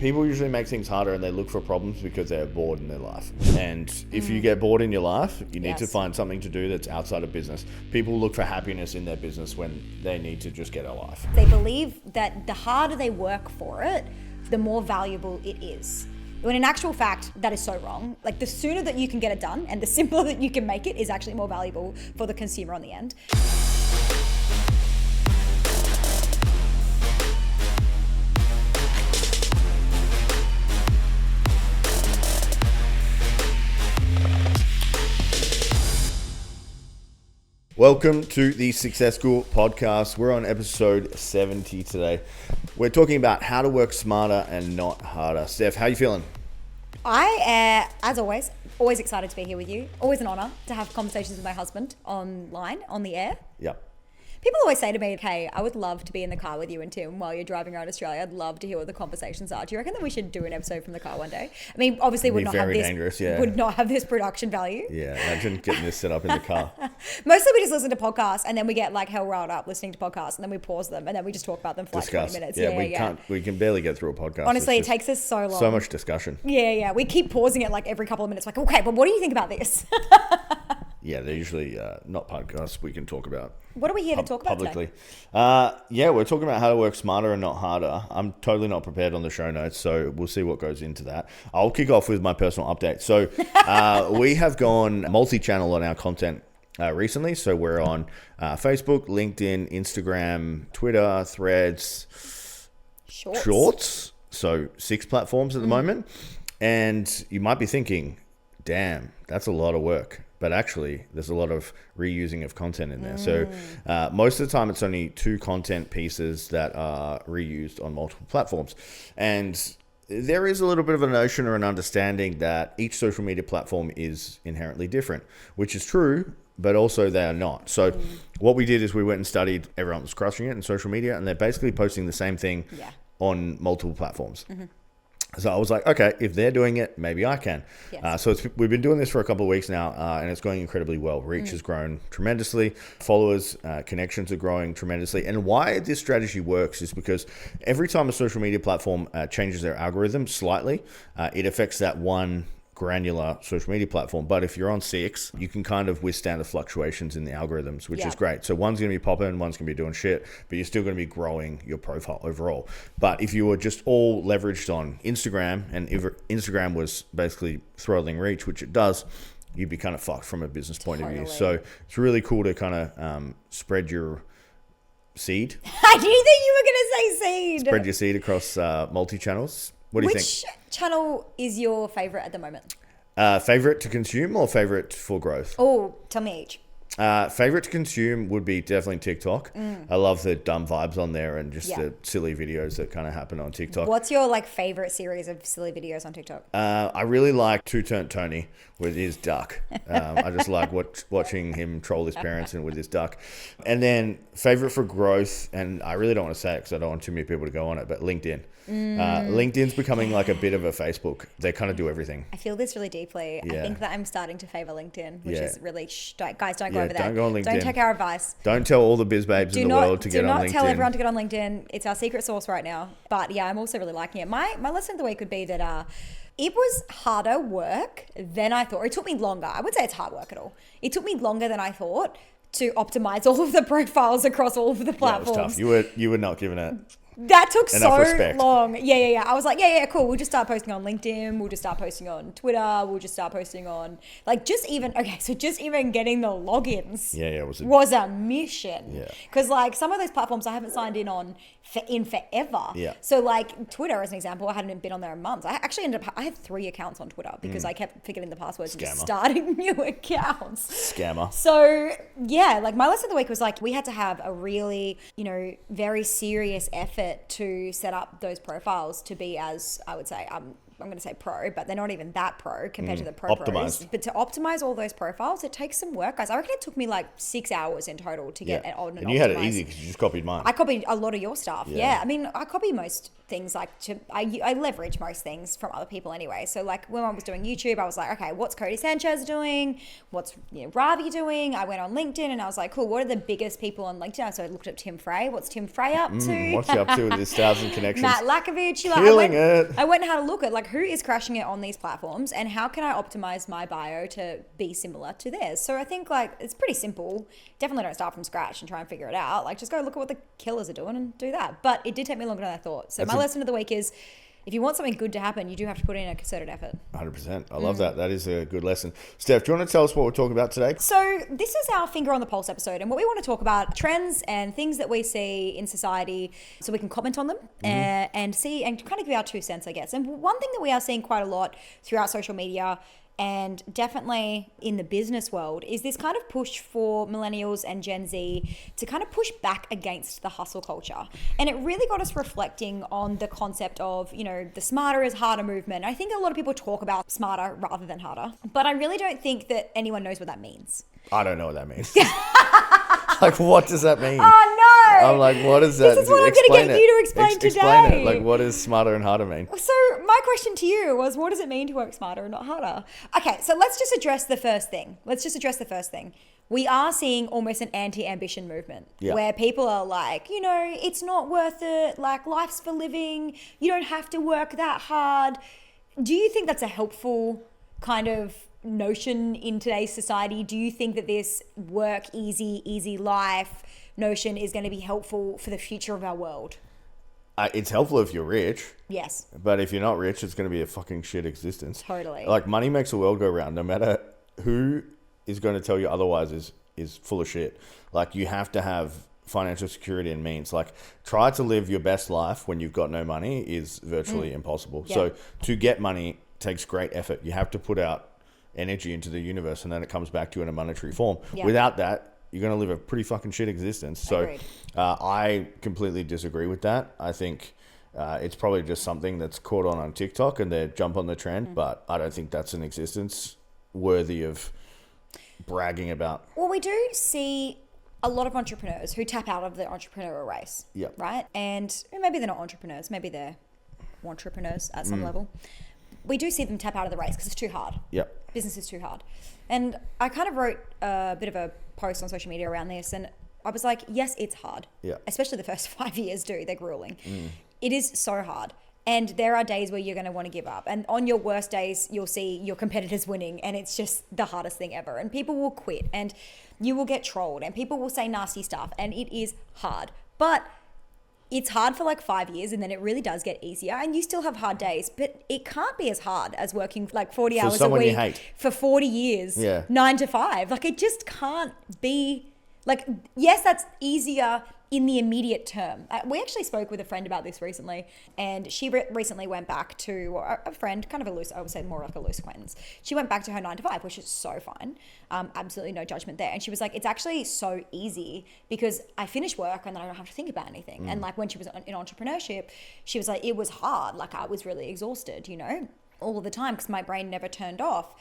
people usually make things harder and they look for problems because they're bored in their life. And if you get bored in your life, you need to find something to do that's outside of business. People look for happiness in their business when they need to just get a life. They believe that the harder they work for it, the more valuable it is. When in actual fact, that is so wrong. Like, the sooner that you can get it done and the simpler that you can make it is actually more valuable for the consumer on the end. Welcome to the Success School podcast. We're on episode 70 today. We're talking about how to work smarter and not harder. Steph, how are you feeling? I, as always excited to be here with you. Always an honor to have conversations with my husband online, on the air. Yep. People always say to me, hey, I would love to be in the car with you and Tim while you're driving around Australia. I'd love to hear what the conversations are. Do you reckon that we should do an episode from the car one day? I mean, obviously would not have this production value. Yeah, imagine getting this set up in the car. Mostly we just listen to podcasts and then we get like hell riled up listening to podcasts and then we pause them and then we just talk about them for like 20 minutes. We can barely get through a podcast. Honestly, it takes us so long. So much discussion. Yeah. We keep pausing it like every couple of minutes. Like, okay, but what do you think about this? Yeah, they're usually not podcasts we can talk about. What are we here to talk about publicly today? We're talking about how to work smarter and not harder. I'm totally not prepared on the show notes, so we'll see what goes into that. I'll kick off with my personal update. So we have gone multi-channel on our content recently. So we're on Facebook, LinkedIn, Instagram, Twitter, Threads, Shorts. So 6 platforms at the moment. And you might be thinking, damn, that's a lot of work. But actually, there's a lot of reusing of content in there. So most of the time, it's only 2 content pieces that are reused on multiple platforms. And there is a little bit of a notion or an understanding that each social media platform is inherently different, which is true, but also they are not. So what we did is we went and studied everyone was crushing it in social media, and they're basically posting the same thing on multiple platforms. So I was like, okay, if they're doing it, maybe I can. Yes. So we've been doing this for a couple of weeks now, and it's going incredibly well. Reach has grown tremendously. Followers, connections are growing tremendously. And why this strategy works is because every time a social media platform changes their algorithm slightly, it affects that one granular social media platform. But if you're on 6, you can kind of withstand the fluctuations in the algorithms, which is great. So one's going to be popping, one's going to be doing shit, but you're still going to be growing your profile overall. But if you were just all leveraged on Instagram, and if Instagram was basically throttling reach, which it does, you'd be kind of fucked from a business point of view. So it's really cool to kind of spread your seed. I knew that you were going to say seed. Spread your seed across multi-channels. What do you think? Which channel is your favorite at the moment? Favorite to consume or favorite for growth? Oh, tell me each. Favorite to consume would be definitely TikTok. I love the dumb vibes on there and just the silly videos that kind of happen on TikTok. What's your like favorite series of silly videos on TikTok? I really like Two Turnt Tony with his duck. I just like watching him troll his parents and with his duck. And then favorite for growth, and I really don't want to say it because I don't want too many people to go on it, but LinkedIn. LinkedIn's becoming like a bit of a Facebook. They kind of do everything. I feel this really deeply. Yeah. I think that I'm starting to favor LinkedIn, which is really, guys, don't go over there. Don't go on LinkedIn. Don't take our advice. Don't tell all the biz babes in the world to get on LinkedIn. Do not tell everyone to get on LinkedIn. It's our secret sauce right now. But yeah, I'm also really liking it. My lesson of the week would be that it was harder work than I thought. It took me longer. I wouldn't say it's hard work at all. It took me longer than I thought to optimize all of the profiles across all of the platforms. Yeah, it was tough. You were not giving it. That took so respect. long. Yeah. I was like, cool. We'll just start posting on LinkedIn. We'll just start posting on Twitter. We'll just start posting on just even getting the logins. Was a mission. Yeah. Because like some of those platforms I haven't signed in on forever. Yeah. So like Twitter as an example, I hadn't been on there in months. I actually I had 3 accounts on Twitter because I kept forgetting the passwords and just starting new accounts. Scammer. So yeah, like my lesson of the week was like we had to have a really, very serious effort to set up those profiles to be as, I would say, I'm going to say pro, but they're not even that pro compared to the pro pros. Optimized. But to optimize all those profiles, it takes some work, guys. I reckon it took me like 6 hours in total to get it on and And you had it optimized. easy because you just copied mine. I copied a lot of your stuff. Yeah. Yeah. I mean, I copy most things I leverage most things from other people anyway. So like when I was doing YouTube, I was like, okay, what's Cody Sanchez doing? What's Ravi doing? I went on LinkedIn and I was like, cool, what are the biggest people on LinkedIn? So I looked up Tim Frey. What's Tim Frey up to? What's he up to with his 1,000 connections? Matt Lakovich. Killing it. I went and had a look at like who is crashing it on these platforms and how can I optimize my bio to be similar to theirs. So I think like it's pretty simple. Definitely don't start from scratch and try and figure it out. Like just go look at what the killers are doing and do that. But it did take me longer than I thought. So my lesson of the week is if you want something good to happen, you do have to put in a concerted effort. 100%. I love that. That is a good lesson. Steph, do you want to tell us what we're talking about today? So this is our finger on the pulse episode, and what we want to talk about trends and things that we see in society, so we can comment on them and see and kind of give our 2 cents, I guess. And one thing that we are seeing quite a lot throughout social media and definitely in the business world is this kind of push for millennials and Gen Z to kind of push back against the hustle culture. And it really got us reflecting on the concept of, the smarter is harder movement. I think a lot of people talk about smarter rather than harder, but I really don't think that anyone knows what that means. I don't know what that means. Like, what does that mean? Oh, no. I'm like, what is that? This is what I'm going to get you to explain today. Explain it. Like, what does smarter and harder mean? So my question to you was, what does it mean to work smarter and not harder? Okay, so let's just address the first thing. We are seeing almost an anti-ambition movement where people are like, it's not worth it. Like, life's for living. You don't have to work that hard. Do you think that's a helpful kind of notion in today's society? Do you think that this work easy life notion is going to be helpful for the future of our world? It's helpful if you're rich. Yes. But if you're not rich, it's going to be a fucking shit existence. Totally. Like, money makes the world go round. No matter who is going to tell you otherwise is full of shit. Like, you have to have financial security and means. Like, try to live your best life when you've got no money is virtually impossible. Yeah. So to get money takes great effort. You have to put out energy into the universe, and then it comes back to you in a monetary form. Yeah. Without that, you're going to live a pretty fucking shit existence. So Agreed. I completely disagree with that. I think it's probably just something that's caught on TikTok and they jump on the trend, but I don't think that's an existence worthy of bragging about. Well, we do see a lot of entrepreneurs who tap out of the entrepreneurial race. Yeah. Right? And maybe they're not entrepreneurs. Maybe they're entrepreneurs at some level. We do see them tap out of the race because it's too hard. Yep. Business is too hard. And I kind of wrote a bit of a post on social media around this, and I was like, yes, it's hard. Yeah. Especially the first 5 years, they're grueling. It is so hard. And there are days where you're going to want to give up. And on your worst days, you'll see your competitors winning, and it's just the hardest thing ever. And people will quit, and you will get trolled, and people will say nasty stuff, and it is hard. But it's hard for like 5 years, and then it really does get easier, and you still have hard days, but it can't be as hard as working like 40 hours a someone you week hate. for 40 years, Yeah. 9 to 5. Like, it just can't be like, yes, that's easier in the immediate term. We actually spoke with a friend about this recently, and she recently went back to a friend, kind of a loose, I would say more like a loose acquaintance. She went back to her 9 to 5, which is so fine. Absolutely no judgment there. And she was like, it's actually so easy because I finish work and then I don't have to think about anything. And like when she was in entrepreneurship, she was like, it was hard. Like, I was really exhausted, all of the time because my brain never turned off.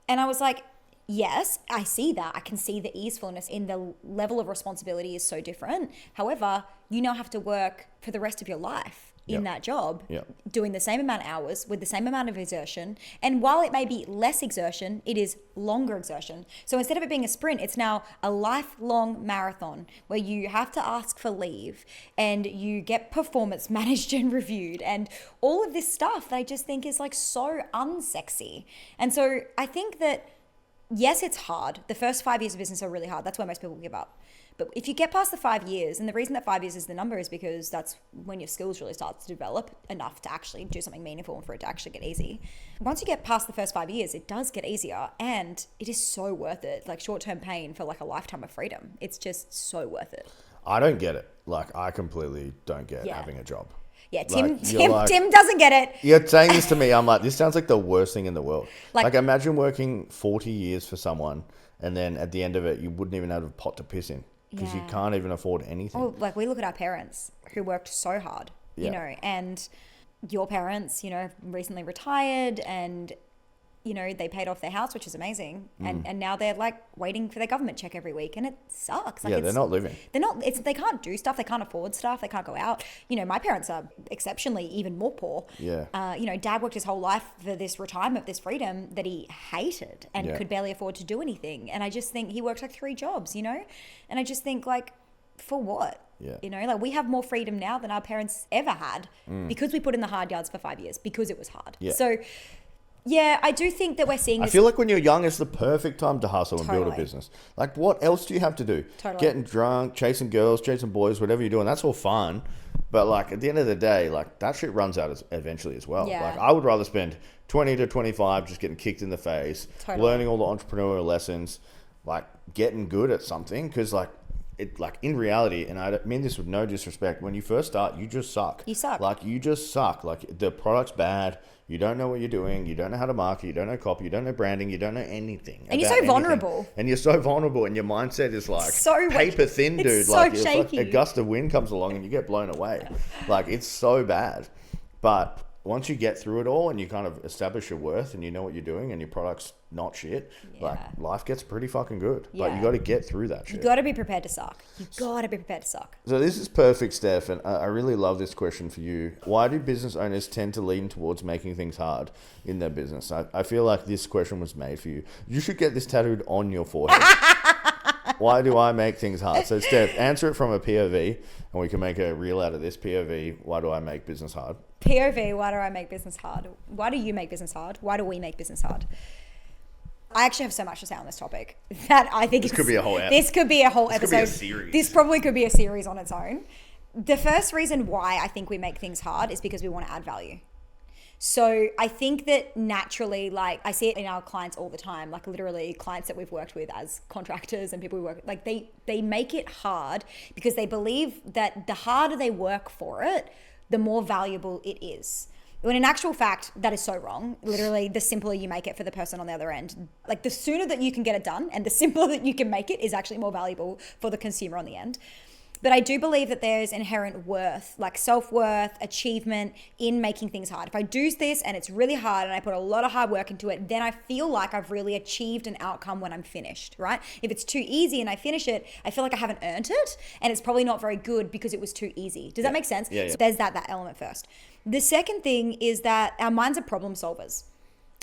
And I was like, yes, I see that. I can see the easefulness in the level of responsibility is so different. However, you now have to work for the rest of your life in that job, doing the same amount of hours with the same amount of exertion. And while it may be less exertion, it is longer exertion. So instead of it being a sprint, it's now a lifelong marathon where you have to ask for leave and you get performance managed and reviewed and all of this stuff that I just think is like so unsexy. And so I think that yes, it's hard. The first 5 years of business are really hard. That's why most people give up. But if you get past the 5 years, and the reason that 5 years is the number is because that's when your skills really start to develop enough to actually do something meaningful and for it to actually get easy. Once you get past the first 5 years, it does get easier, and it is so worth it. Like short-term pain for like a lifetime of freedom. It's just so worth it. I don't get it. Like, I completely don't get having a job. Yeah, Tim Like, Tim doesn't get it. You're saying this to me, I'm like, this sounds like the worst thing in the world. Like, imagine working 40 years for someone, and then at the end of it, you wouldn't even have a pot to piss in because you can't even afford anything. Oh, like we look at our parents who worked so hard, and your parents, you know, recently retired and, you know, they paid off their house, which is amazing. And now they're like waiting for their government check every week. And it sucks. Like, they're not living. They can't do stuff. They can't afford stuff. They can't go out. You know, my parents are exceptionally even more poor. Yeah. You know, dad worked his whole life for this retirement, this freedom that he hated and could barely afford to do anything. And I just think he worked like 3 jobs, you know? And I just think like, for what? Yeah. You know, like we have more freedom now than our parents ever had because we put in the hard yards for 5 years because it was hard. Yeah. So, yeah, I do think that we're seeing I this. feel like when you're young, it's the perfect time to hustle and build a Totally. business. Like, what else do you have to do? Totally. Getting drunk, chasing girls, chasing boys, whatever you're doing, that's all fun. But, like, at the end of the day, like, that shit runs out eventually as well. Yeah. Like, I would rather spend 20 to 25 just getting kicked in the face, Totally. learning all the entrepreneurial lessons, like, getting good at something. Because, like in reality, and I mean this with no disrespect, when you first start, you just suck. You suck. Like, you just suck. Like, the product's bad. You don't know what you're doing. You don't know how to market. You don't know copy. You don't know branding. You don't know anything. And you're about so anything. vulnerable. And you're so vulnerable, and your mindset is like So paper thin, dude. it's so like, if shaky. a gust of wind comes along and you get blown away. Like, it's so bad. But once you get through it all and you kind of establish your worth and you know what you're doing and your product's not shit, like, life gets pretty fucking good. But Yeah. you got to get through that shit. You got to be prepared to suck. You got to be prepared to suck. So this is perfect, Steph, and I really love this question for you. Why do business owners tend to lean towards making things hard in their business? I feel like this question was made for you. You should get this tattooed on your forehead. Why do I make things hard? So, Steph, answer it from a POV, and we can make a reel out of this POV. Why do I make business hard? POV, why do I make business hard? Why do you make business hard? Why do we make business hard? I actually have so much to say on this topic that I think This could be a whole This could be a whole This could episode. be a series. This probably could be a series on its own. The first reason why I think we make things hard is because we want to add value. So I think that naturally, like I see it in our clients all the time, like literally clients that we've worked with as contractors and people we work, like they make it hard because they believe that the harder they work for it, the more valuable it is. When in actual fact, that is so wrong. Literally, the simpler you make it for the person on the other end, like the sooner that you can get it done and the simpler that you can make it is actually more valuable for the consumer on the end. But I do believe that there's inherent worth, like self-worth, achievement in making things hard. If I do this and it's really hard and I put a lot of hard work into it, then I feel like I've really achieved an outcome when I'm finished, right? If it's too easy and I finish it, I feel like I haven't earned it and it's probably not very good because it was too easy. Does that make sense? Yeah. So there's that element first. The second thing is that our minds are problem solvers.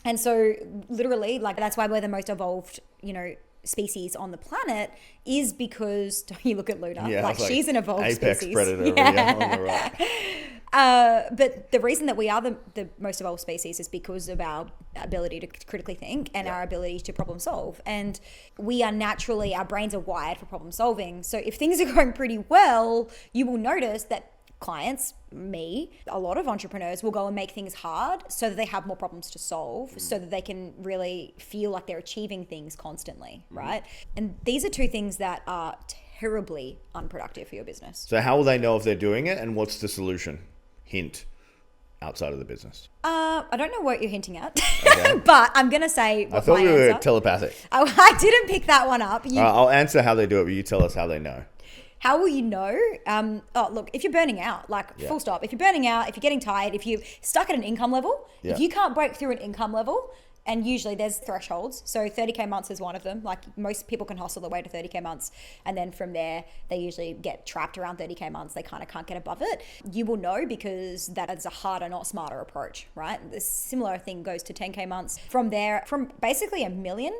And so literally, like that's why we're the most evolved, you know, species on the planet is because you look at Luna, like she's an evolved apex species. predator over here on the right. But the reason that we are the most evolved species is because of our ability to critically think and our ability to problem solve. And we are naturally, our brains are wired for problem solving. So if things are going pretty well, you will notice that clients, me, a lot of entrepreneurs will go and make things hard so that they have more problems to solve, so that they can really feel like they're achieving things constantly, right? And these are two things that are terribly unproductive for your business. So how will they know if they're doing it, and what's the solution? Hint, outside of the business. I don't know what you're hinting at, Okay. but I'm going to say what I thought my we were answer. telepathic. I didn't pick that one up. I'll answer how they do it, but you tell us how they know. How will you know? Look, if you're burning out, full stop. If you're burning out, if you're getting tired, if you're stuck at an income level, if you can't break through an income level, and usually there's thresholds. So 30K months is one of them. Like most people can hustle their way to 30K months. And then from there, they usually get trapped around 30K months. They kind of can't get above it. You will know because that is a harder, not smarter approach, right? This similar thing goes to 10K months. From there, from basically $1 million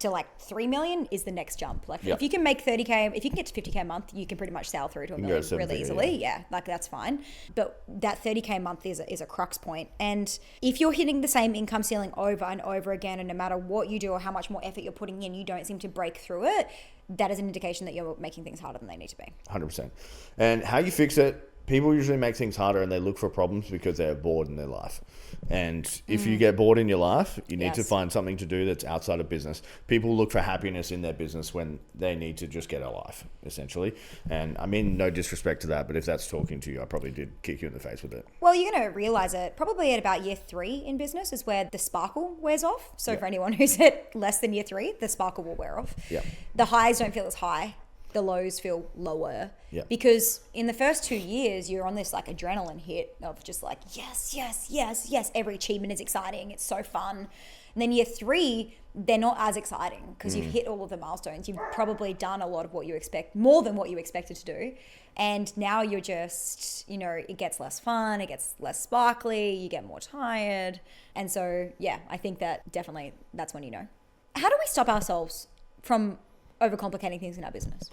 to like 3 million is the next jump. Like if you can make 30K, if you can get to 50K a month, you can pretty much sail through to $1 million really easily. Yeah, like that's fine. But that 30K a month is a crux point. And if you're hitting the same income ceiling over and over again, and no matter what you do or how much more effort you're putting in, you don't seem to break through it, that is an indication that you're making things harder than they need to be. 100%. And how you fix it, people usually make things harder and they look for problems because they're bored in their life. And if you get bored in your life, you need to find something to do that's outside of business. People look for happiness in their business when they need to just get a life, essentially. And I mean, no disrespect to that, but if that's talking to you, I probably did kick you in the face with it. Well, you're going to realize it probably at about year 3 in business is where the sparkle wears off. So for anyone who's at less than year 3, the sparkle will wear off. Yeah. The highs don't feel as high. the lows feel lower. Yeah. Because in the first 2 years, you're on this like adrenaline hit of just like, yes, yes, yes, yes. Every achievement is exciting. It's so fun. And then year 3, they're not as exciting because you've hit all of the milestones. You've probably done a lot of what you expect, more than what you expected to do. And now you're just, it gets less fun, it gets less sparkly, you get more tired. And so, yeah, I think that definitely that's when you know. How do we stop ourselves from overcomplicating things in our business?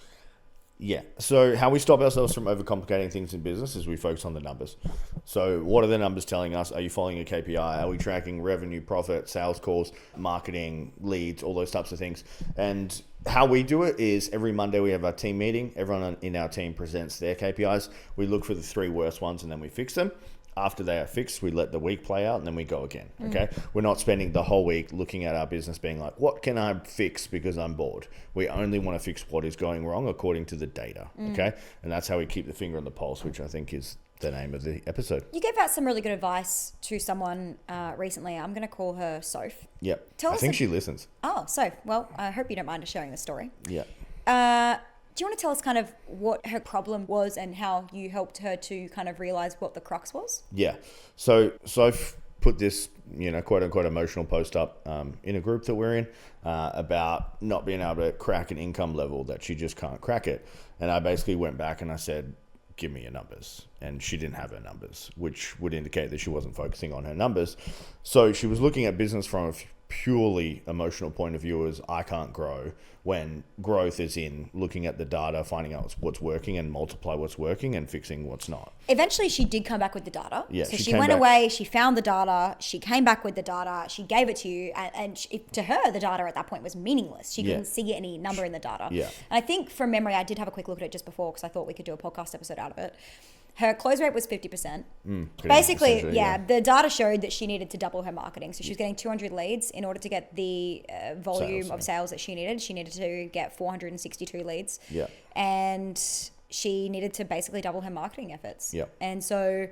Yeah. So how we stop ourselves from overcomplicating things in business is we focus on the numbers. So what are the numbers telling us? Are you following a KPI? Are we tracking revenue, profit, sales calls, marketing, leads, all those types of things? And how we do it is every Monday we have our team meeting. Everyone in our team presents their KPIs. We look for the 3 worst ones and then we fix them. After they are fixed, we let the week play out and then we go again. Okay. We're not spending the whole week looking at our business being like, what can I fix because I'm bored? We only want to fix what is going wrong according to the data. Okay. And that's how we keep the finger on the pulse, which I think is the name of the episode. You gave out some really good advice to someone recently. I'm going to call her Soph. Yep. I think she listens. Oh, Soph. Well, I hope you don't mind us sharing the story. Yeah. Do you want to tell us kind of what her problem was and how you helped her to kind of realize what the crux was? Yeah. So I've put this, quote unquote emotional post up in a group that we're in about not being able to crack an income level, that she just can't crack it. And I basically went back and I said, give me your numbers. And she didn't have her numbers, which would indicate that she wasn't focusing on her numbers. So she was looking at business from a purely emotional point of view as I can't grow, when growth is in looking at the data, finding out what's working and multiply what's working and fixing what's not. Eventually she did come back with the data. Yeah, so she went away, she found the data, she came back with the data, she gave it to you, and to her the data at that point was meaninless. She couldn't see any number in the data. Yeah. And I think from memory, I did have a quick look at it just before because I thought we could do a podcast episode out of it. Her close rate was 50%. Basically, the data showed that she needed to double her marketing. So she was getting 200 leads. In order to get the volume of sales that she needed to get 462 leads. Yeah. And she needed to basically double her marketing efforts. Yeah. And so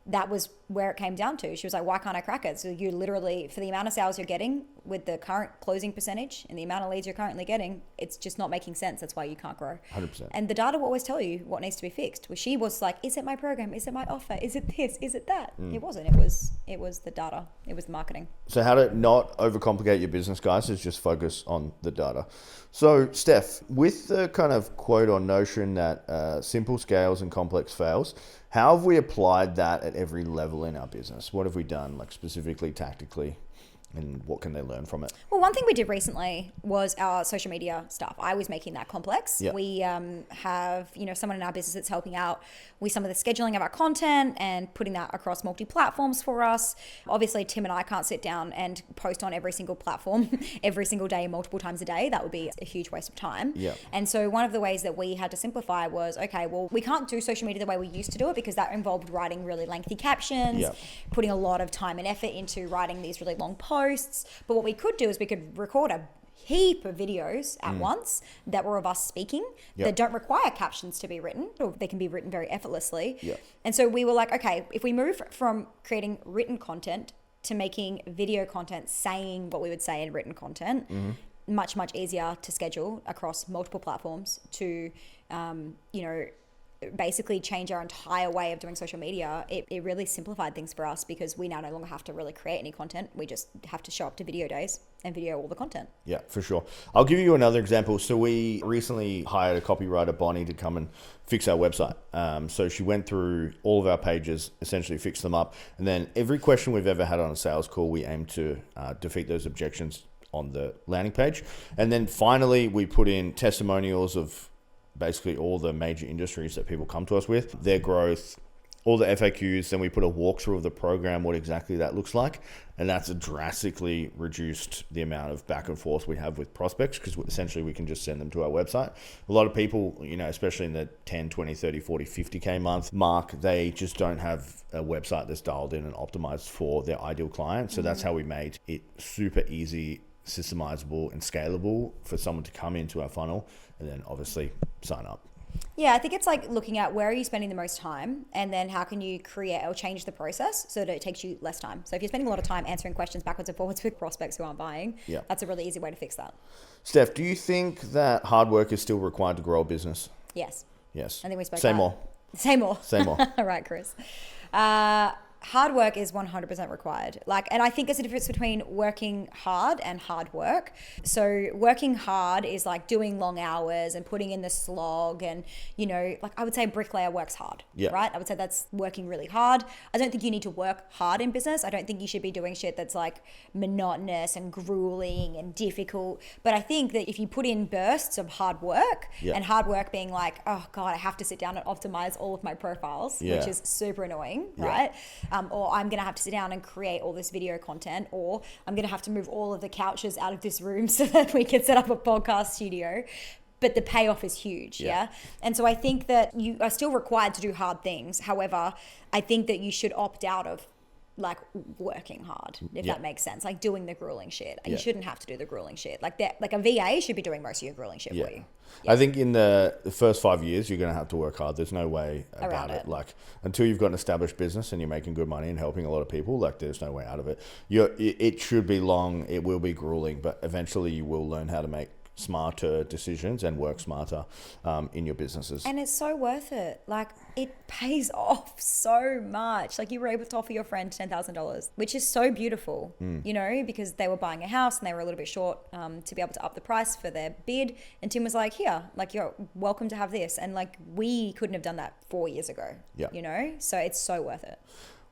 that was where it came down to. She was like, why can't I crack it? So you literally, for the amount of sales you're getting with the current closing percentage and the amount of leads you're currently getting, it's just not making sense. That's why you can't grow. 100%. And the data will always tell you what needs to be fixed. Well, she was like, is it my program? Is it my offer? Is it this? Is it that? It wasn't. It was the data. It was the marketing. So how to not overcomplicate your business, guys, is just focus on the data. So Steph, with the kind of quote or notion that simple scales and complex fails, how have we applied that at every level in our business? What have we done, like specifically tactically, and what can they learn from it? Well, one thing we did recently was our social media stuff. I was making that complex. Yep. We have, someone in our business that's helping out with some of the scheduling of our content and putting that across multi-platforms for us. Obviously, Tim and I can't sit down and post on every single platform every single day, multiple times a day. That would be a huge waste of time. Yep. And so one of the ways that we had to simplify was, okay, well, we can't do social media the way we used to do it because that involved writing really lengthy captions, Yep. putting a lot of time and effort into writing these really long posts. But what we could do is we could record a heap of videos at once that were of us speaking that don't require captions to be written, or they can be written very effortlessly. Yep. And so we were like, okay, if we move from creating written content to making video content saying what we would say in written content, much, much easier to schedule across multiple platforms to, basically change our entire way of doing social media. It really simplified things for us because we now no longer have to really create any content. We just have to show up to video days and video all the content. Yeah, for sure. I'll give you another example. So we recently hired a copywriter, Bonnie, to come and fix our website. So she went through all of our pages, essentially fixed them up. And then every question we've ever had on a sales call, we aim to defeat those objections on the landing page. And then finally, we put in testimonials of basically all the major industries that people come to us with, their growth, all the FAQs. Then we put a walkthrough of the program, what exactly that looks like. And that's drastically reduced the amount of back and forth we have with prospects because essentially we can just send them to our website. A lot of people, especially in the 10, 20, 30, 40, 50K month mark, they just don't have a website that's dialed in and optimized for their ideal client. So that's how we made it super easy, systemizable and scalable for someone to come into our funnel and then obviously sign up. Yeah, I think it's like looking at where are you spending the most time, and then how can you create or change the process so that it takes you less time. So if you're spending a lot of time answering questions backwards and forwards with prospects who aren't buying, that's a really easy way to fix that. Steph, do you think that hard work is still required to grow a business? Yes. Yes. I think we spoke Say about more. Say more. Say more. All right, Chris. Hard work is 100% required. And I think there's a difference between working hard and hard work. So working hard is like doing long hours and putting in the slog, and, like I would say a bricklayer works hard, right? I would say that's working really hard. I don't think you need to work hard in business. I don't think you should be doing shit that's like monotonous and grueling and difficult. But I think that if you put in bursts of hard work, and hard work being like, oh God, I have to sit down and optimize all of my profiles, which is super annoying, right? Or I'm going to have to sit down and create all this video content, or I'm going to have to move all of the couches out of this room so that we can set up a podcast studio. But the payoff is huge, And so I think that you are still required to do hard things. However, I think that you should opt out of like working hard, if that makes sense, like doing the grueling shit. You shouldn't have to do the grueling shit. Like a VA should be doing most of your grueling shit for you. I think in the first 5 years, you're going to have to work hard. There's no way about it. Like until you've got an established business and you're making good money and helping a lot of people, like there's no way out of it. It should be long. It will be grueling, but eventually you will learn how to make smarter decisions and work smarter in your businesses. And it's so worth it. Like it pays off so much. Like you were able to offer your friend $10,000, which is so beautiful, because they were buying a house and they were a little bit short to be able to up the price for their bid. And Tim was like, here, like you're welcome to have this. And like we couldn't have done that 4 years ago, so it's so worth it.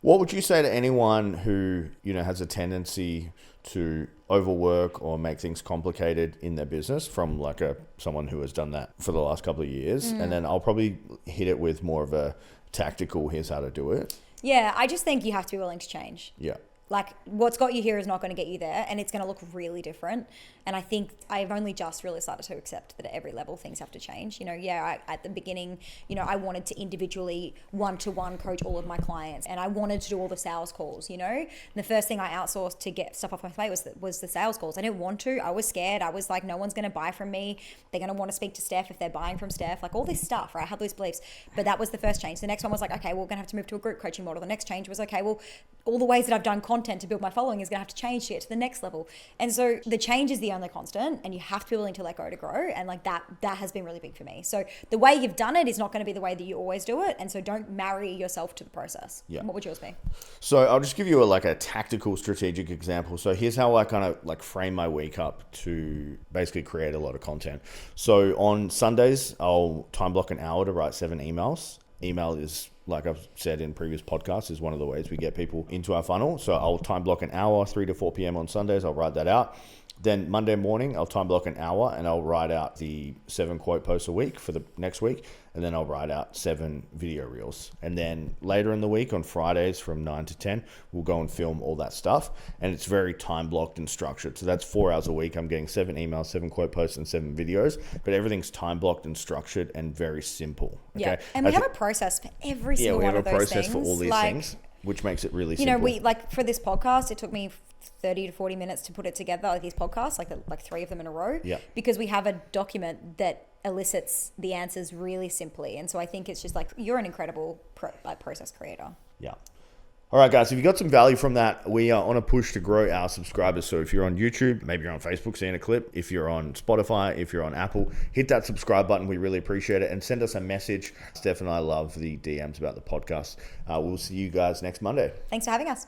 What would you say to anyone who, has a tendency to overwork or make things complicated in their business, from like someone who has done that for the last couple of years? And then I'll probably hit it with more of a tactical, here's how to do it. Yeah, I just think you have to be willing to change. Yeah. Like what's got you here is not going to get you there, and it's going to look really different. And I think I've only just really started to accept that at every level things have to change. At the beginning, I wanted to individually one-to-one coach all of my clients, and I wanted to do all the sales calls, And the first thing I outsourced to get stuff off my plate was the sales calls. I didn't want to. I was scared. I was like, no one's going to buy from me. They're going to want to speak to Steph if they're buying from Steph, like all this stuff, right? I had those beliefs. But that was the first change. The next one was like, okay, we're going to have to move to a group coaching model. The next change was, okay, well, all the ways that I've done content to build my following is going to have to change to get to the next level. And so the change is the only constant, and you have to be willing to let go to grow. And like that has been really big for me. So the way you've done it is not going to be the way that you always do it. And so don't marry yourself to the process. Yeah. What would yours be? So I'll just give you a tactical strategic example. So here's how I kind of like frame my week up to basically create a lot of content. So on Sundays, I'll time block an hour to write 7 emails. Email is, like I've said in previous podcasts, is one of the ways we get people into our funnel. So I'll time block an hour, 3 to 4 p.m. on Sundays. I'll write that out. Then Monday morning, I'll time block an hour and I'll write out the 7 quote posts a week for the next week. And then I'll write out 7 video reels. And then later in the week on Fridays from 9 to 10, we'll go and film all that stuff. And it's very time blocked and structured. So that's 4 hours a week. I'm getting 7 emails, 7 quote posts, and 7 videos. But everything's time blocked and structured and very simple. Okay? Yeah. And we have a process for every single one of those things. Yeah, we have a process for all these things, which makes it really simple. We for this podcast, it took me 30 to 40 minutes to put it together, like these podcasts, like 3 of them in a row, because we have a document that elicits the answers really simply. And so I think it's just like, you're an incredible process creator. Yeah. All right, guys, if you got some value from that, we are on a push to grow our subscribers. So if you're on YouTube, maybe you're on Facebook seeing a clip, if you're on Spotify, if you're on Apple, hit that subscribe button. We really appreciate it. And send us a message. Steph and I love the DMs about the podcast. We'll see you guys next Monday. Thanks for having us.